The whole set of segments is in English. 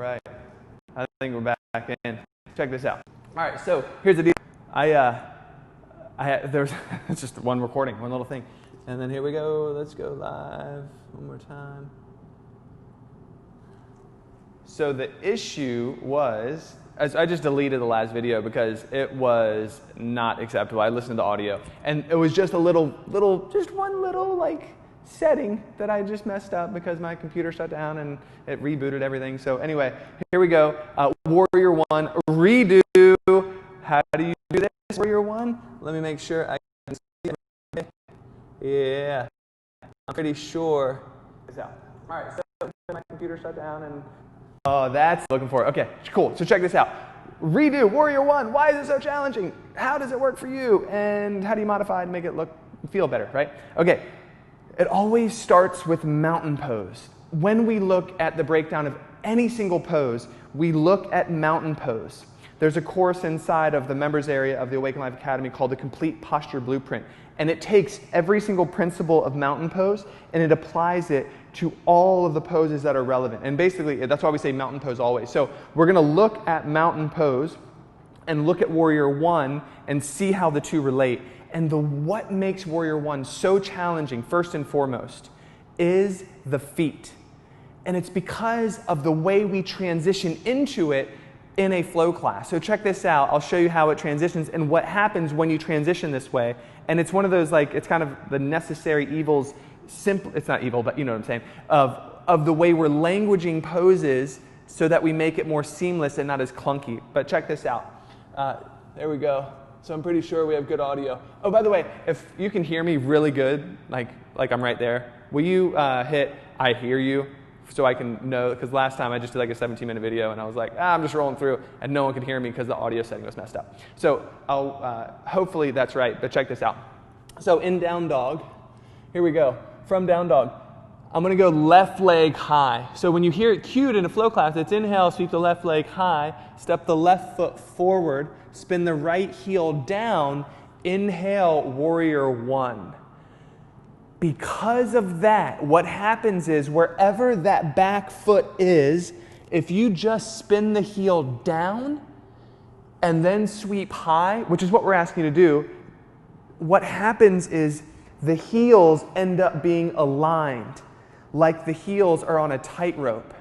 right. I think we're back in. Check this out. All right, so here's the deal. There's it's just one recording, one little thing. And then here we go. Let's go live one more time. So the issue was, as I just deleted the last video because it was not acceptable. I listened to audio, and it was just just one little like setting that I just messed up because my computer shut down and it rebooted everything. So anyway, here we go. Warrior 1, redo. How do you do this, Warrior 1? Let me make sure I can see it. Yeah, I'm pretty sure. All right, so my computer shut down and oh, that's looking for it. Okay, cool. So check this out. Redo, Warrior 1. Why is it so challenging? How does it work for you? And how do you modify it and make it feel better, right? Okay. It always starts with mountain pose. When we look at the breakdown of any single pose, we look at mountain pose. There's a course inside of the members area of the Awaken Life Academy called the Complete Posture Blueprint. And it takes every single principle of mountain pose and it applies it to all of the poses that are relevant. And basically, that's why we say mountain pose always. So we're going to look at mountain pose and look at Warrior 1 and see how the two relate. And what makes Warrior 1 so challenging, first and foremost, is the feet. And it's because of the way we transition into it in a flow class. So check this out. I'll show you how it transitions and what happens when you transition this way. And it's one of those, like, it's kind of the necessary evils, it's not evil, but you know what I'm saying, of the way we're languaging poses so that we make it more seamless and not as clunky. But check this out. There we go. So I'm pretty sure we have good audio. Oh, by the way, if you can hear me really good, like I'm right there, will you hit I hear you so I can know? Because last time I just did like a 17-minute video and I was like, I'm just rolling through and no one could hear me because the audio setting was messed up. So hopefully that's right, but check this out. So in down dog, here we go. From down dog, I'm going to go left leg high. So when you hear it cued in a flow class, it's inhale, sweep the left leg high, step the left foot forward, spin the right heel down, inhale, Warrior 1. Because of that, what happens is wherever that back foot is, if you just spin the heel down and then sweep high, which is what we're asking you to do, what happens is the heels end up being aligned, like the heels are on a tightrope.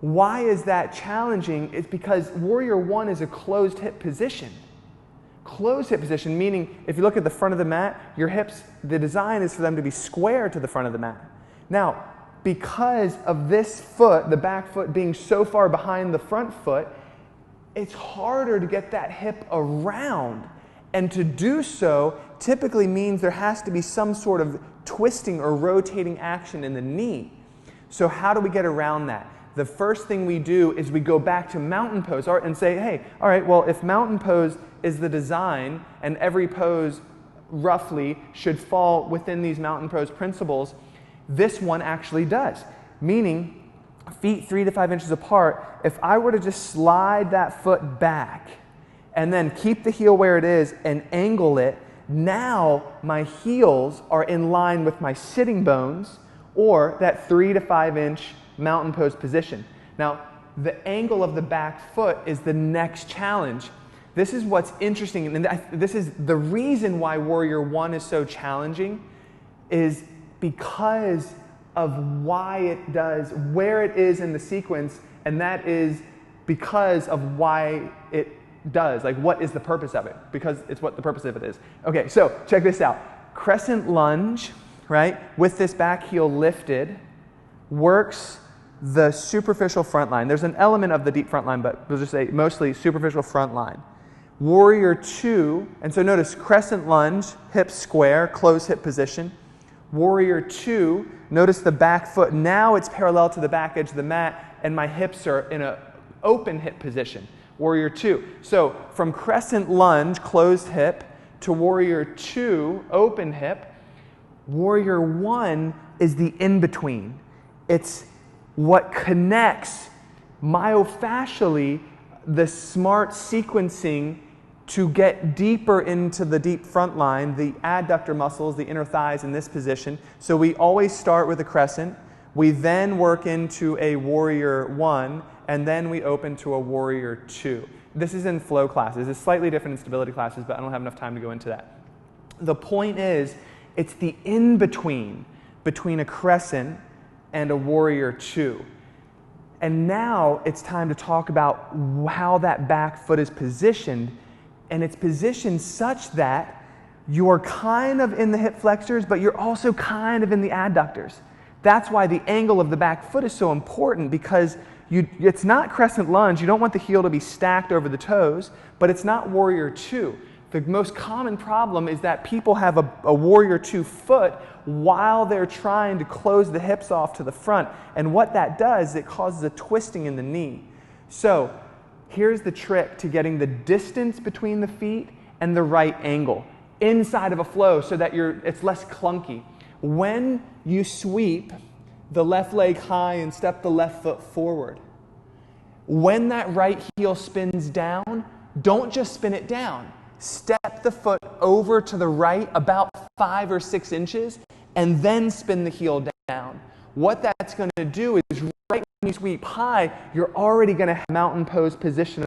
Why is that challenging? It's because Warrior 1 is a closed hip position. Closed hip position, meaning if you look at the front of the mat, your hips, the design is for them to be square to the front of the mat. Now, because of this foot, the back foot being so far behind the front foot, it's harder to get that hip around. And to do so typically means there has to be some sort of twisting or rotating action in the knee. So how do we get around that? The first thing we do is we go back to mountain pose and say, hey, all right, well, if mountain pose is the design and every pose roughly should fall within these mountain pose principles, this one actually does. Meaning, feet 3 to 5 inches apart, if I were to just slide that foot back and then keep the heel where it is and angle it, now my heels are in line with my sitting bones or that 3 to 5 inch mountain pose position. Now, the angle of the back foot is the next challenge. This is what's interesting, and this is the reason why Warrior 1 is so challenging, is because of why it does, where it is in the sequence, and that is because of why it does. Like, what is the purpose of it? Because it's what the purpose of it is. Okay, so check this out. Crescent lunge, right, with this back heel lifted, works the superficial front line. There's an element of the deep front line, but we'll just say mostly superficial front line. Warrior 2, and so notice crescent lunge, hips square, closed hip position. Warrior 2, notice the back foot. Now it's parallel to the back edge of the mat, and my hips are in an open hip position. Warrior 2. So from crescent lunge, closed hip, to Warrior 2, open hip, Warrior 1 is the in-between. It's what connects myofascially the smart sequencing to get deeper into the deep front line, the adductor muscles, the inner thighs in this position. So we always start with a crescent. We then work into a warrior 1, and then we open to a warrior 2. This is in flow classes. It's slightly different in stability classes, but I don't have enough time to go into that. The point is, it's the in-between between a crescent and a warrior 2. And now it's time to talk about how that back foot is positioned. And it's positioned such that you're kind of in the hip flexors, but you're also kind of in the adductors. That's why the angle of the back foot is so important, because it's not crescent lunge. You don't want the heel to be stacked over the toes, but it's not warrior 2. The most common problem is that people have a warrior 2 foot while they're trying to close the hips off to the front. And what that does, it causes a twisting in the knee. So here's the trick to getting the distance between the feet and the right angle inside of a flow so that it's less clunky. When you sweep the left leg high and step the left foot forward, when that right heel spins down, don't just spin it down. Step the foot over to the right about 5 or 6 inches and then spin the heel down. What that's going to do is right when you sweep high, you're already going to have mountain pose position.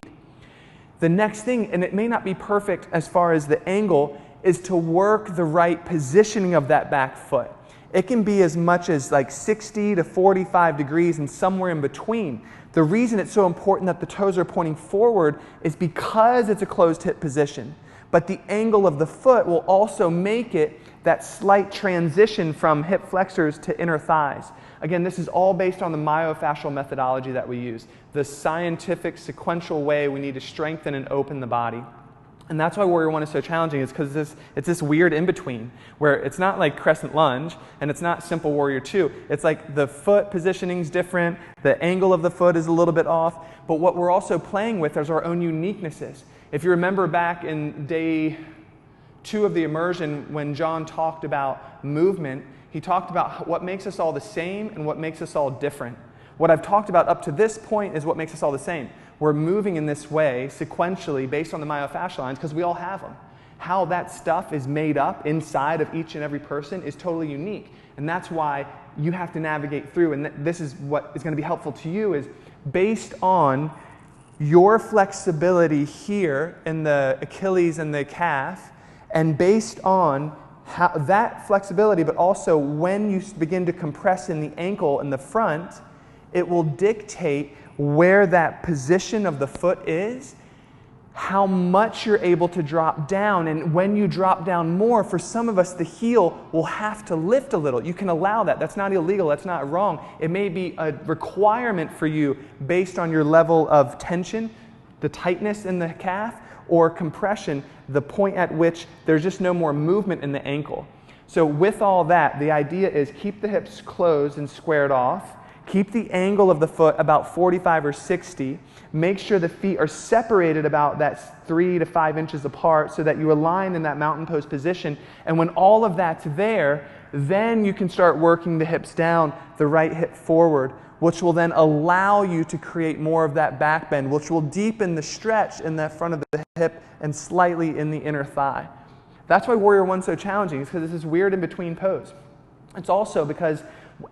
The next thing, and it may not be perfect as far as the angle, is to work the right positioning of that back foot. It can be as much as like 60 to 45 degrees and somewhere in between. The reason it's so important that the toes are pointing forward is because it's a closed hip position. But the angle of the foot will also make it that slight transition from hip flexors to inner thighs. Again, this is all based on the myofascial methodology that we use, the scientific sequential way we need to strengthen and open the body. And that's why Warrior 1 is so challenging, is because it's this weird in-between, where it's not like crescent lunge, and it's not simple Warrior 2. It's like the foot positioning is different, the angle of the foot is a little bit off, but what we're also playing with is our own uniquenesses. If you remember back in day 2 of the immersion, when John talked about movement, he talked about what makes us all the same and what makes us all different. What I've talked about up to this point is what makes us all the same. We're moving in this way sequentially based on the myofascial lines because we all have them. How that stuff is made up inside of each and every person is totally unique. And that's why you have to navigate through. And this is what is going to be helpful to you, is based on your flexibility here in the Achilles and the calf, and based on how that flexibility, but also when you begin to compress in the ankle in the front, it will dictate where that position of the foot is, how much you're able to drop down. And when you drop down more, for some of us, the heel will have to lift a little. You can allow that. That's not illegal. That's not wrong. It may be a requirement for you based on your level of tension, the tightness in the calf, or compression, the point at which there's just no more movement in the ankle. So with all that, the idea is keep the hips closed and squared off. Keep the angle of the foot about 45 or 60. Make sure the feet are separated about that 3 to 5 inches apart so that you align in that mountain pose position. And when all of that's there, then you can start working the hips down, the right hip forward, which will then allow you to create more of that back bend, which will deepen the stretch in that front of the hip and slightly in the inner thigh. That's why Warrior 1 is so challenging, is because it's this weird in-between pose. It's also because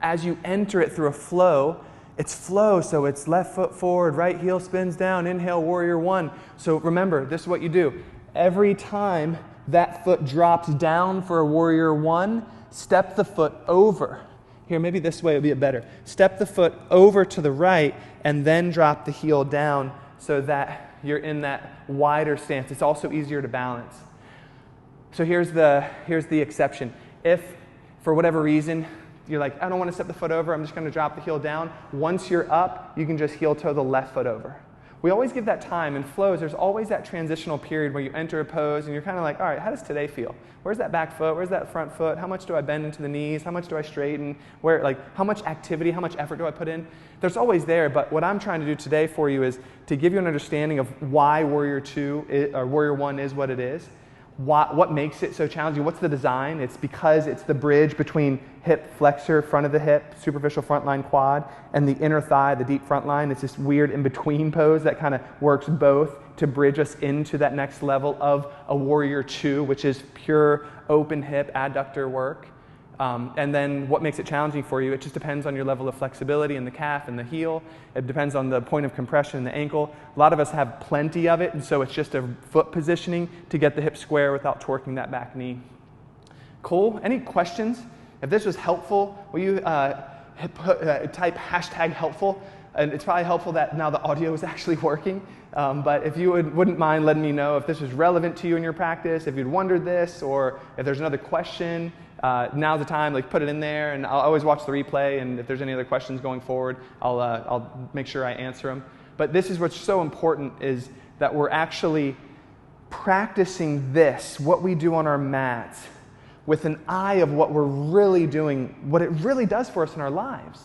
as you enter it through a flow, so it's left foot forward, right heel spins down, inhale, Warrior 1. So remember, this is what you do. Every time that foot drops down for a Warrior 1, step the foot over. Here, maybe this way would be better. Step the foot over to the right and then drop the heel down so that you're in that wider stance. It's also easier to balance. So here's the exception. If, for whatever reason, you're like, I don't want to step the foot over, I'm just going to drop the heel down. Once you're up, you can just heel toe the left foot over. We always give that time. In flows, there's always that transitional period where you enter a pose and you're kind of like, all right, how does today feel? Where's that back foot? Where's that front foot? How much do I bend into the knees? How much do I straighten? How much activity, how much effort do I put in? There's always there, but what I'm trying to do today for you is to give you an understanding of why Warrior 1 is what it is. What makes it so challenging? What's the design? It's because it's the bridge between hip flexor, front of the hip, superficial front line quad, and the inner thigh, the deep front line. It's this weird in-between pose that kind of works both to bridge us into that next level of a Warrior 2, which is pure open hip adductor work. And then what makes it challenging for you, it just depends on your level of flexibility in the calf and the heel. It depends on the point of compression in the ankle. A lot of us have plenty of it, and so it's just a foot positioning to get the hip square without torquing that back knee. Cool. Any questions? If this was helpful, will you type #helpful? And it's probably helpful that now the audio is actually working. But if you wouldn't mind letting me know if this was relevant to you in your practice, if you'd wondered this, or if there's another question, now's the time. Like, put it in there, and I'll always watch the replay. And if there's any other questions going forward, I'll make sure I answer them. But this is what's so important, is that we're actually practicing this, what we do on our mats, with an eye of what we're really doing, what it really does for us in our lives.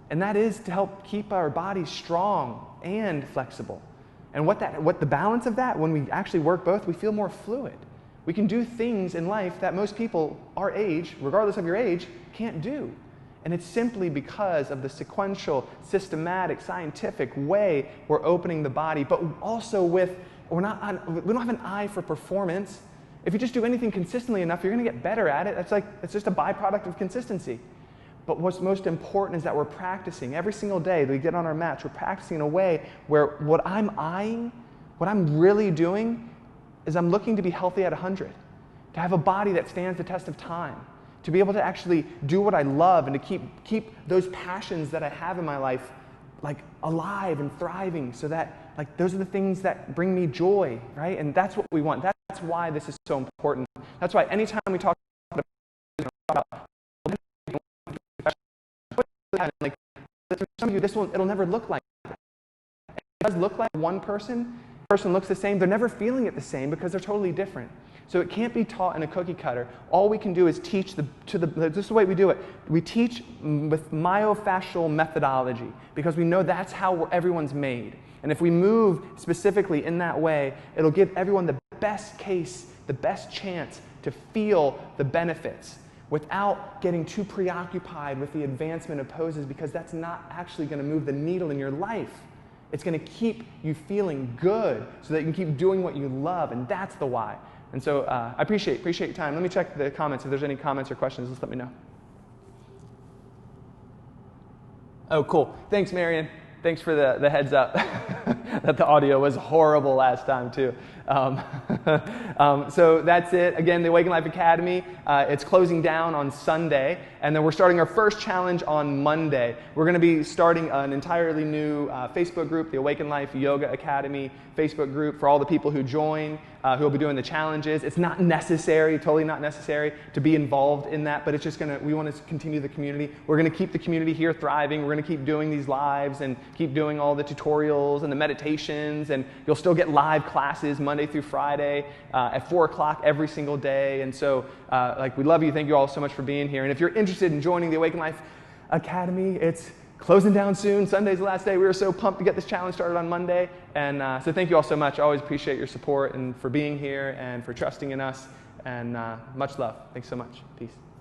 And that is to help keep our bodies strong and flexible. And what the balance of that, when we actually work both, we feel more fluid. We can do things in life that most people our age, regardless of your age, can't do. And it's simply because of the sequential, systematic, scientific way we're opening the body, but also we don't have an eye for performance. If you just do anything consistently enough, you're going to get better at it. It's just a byproduct of consistency. But what's most important is that we're practicing every single day that we get on our mats. We're practicing in a way where what I'm eyeing, what I'm really doing, is I'm looking to be healthy at 100, to have a body that stands the test of time, to be able to actually do what I love, and to keep those passions that I have in my life like alive and thriving, so that like those are the things that bring me joy, right? And that's what we want. That's why this is so important. That's why anytime we talk about like, for some of you, it'll never look like that. It does look like one person looks the same. They're never feeling it the same because they're totally different. So it can't be taught in a cookie cutter. All we can do is teach this is the way we do it. We teach with myofascial methodology, because we know that's how everyone's made. And if we move specifically in that way, it'll give everyone the best case, the best chance to feel the benefits, without getting too preoccupied with the advancement of poses, because that's not actually going to move the needle in your life. It's going to keep you feeling good so that you can keep doing what you love, and that's the why. And so I appreciate your time. Let me check the comments. If there's any comments or questions, just let me know. Oh, cool. Thanks, Marion. Thanks for the heads up that the audio was horrible last time, too. So that's it. Again, the Awaken Life Academy, it's closing down on Sunday, and then we're starting our first challenge on Monday. We're going to be starting an entirely new Facebook group, the Awaken Life Yoga Academy Facebook group, for all the people who join, who will be doing the challenges. It's not necessary, totally not necessary, to be involved in that, but it's just we want to continue the community. We're going to keep the community here thriving. We're going to keep doing these lives and keep doing all the tutorials and the meditations, and you'll still get live classes Monday through Friday at 4 o'clock every single day. And so we love you. Thank you all so much for being here. And if you're interested in joining the Awaken Life Academy, it's closing down soon. Sunday's the last day. We were so pumped to get this challenge started on Monday. And so thank you all so much. I always appreciate your support and for being here and for trusting in us. And much love. Thanks so much. Peace.